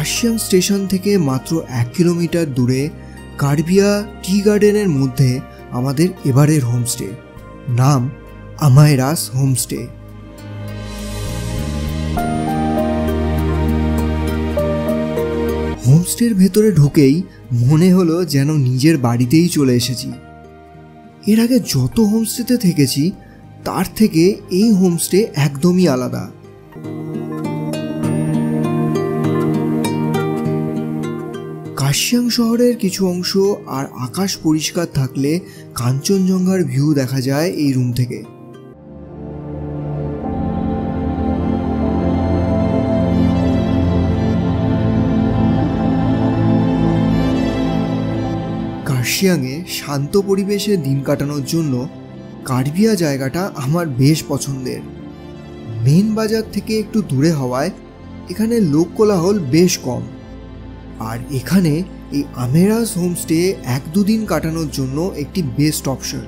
Kurseong station থেকে মাত্র 1 kilometre দূরে কার্বিয়া টি গার্ডেনের মধ্যে আমাদের এবারের হোমস্টে, নাম আমাইরাস হোমস্টে। হোমস্টের ভেতরে ঢুকেই মনে হলো যেন নিজের বাড়িতেই চলে এসেছি। এর আগে যত হোমস্টেতে থেকেছি তার থেকে এই হোমস্টে একদমই আলাদা। কার্শিয়াং শহরের কিছু অংশ আর আকাশ পরিষ্কার থাকলে কাঞ্চনজঙ্ঘার ভিউ দেখা যায় এই রুম থেকে। কার্শিয়াংয়ে শান্ত পরিবেশে দিন কাটানোর জন্য কার্বিয়া জায়গাটা আমার বেশ পছন্দের। মেন বাজার থেকে একটু দূরে হওয়ায় এখানে লোক কোলাহল বেশ কম। আর এখানে এই আমাইরাস হোমস্টে 1-2 দিন কাটানোর জন্য একটি বেস্ট অপশন।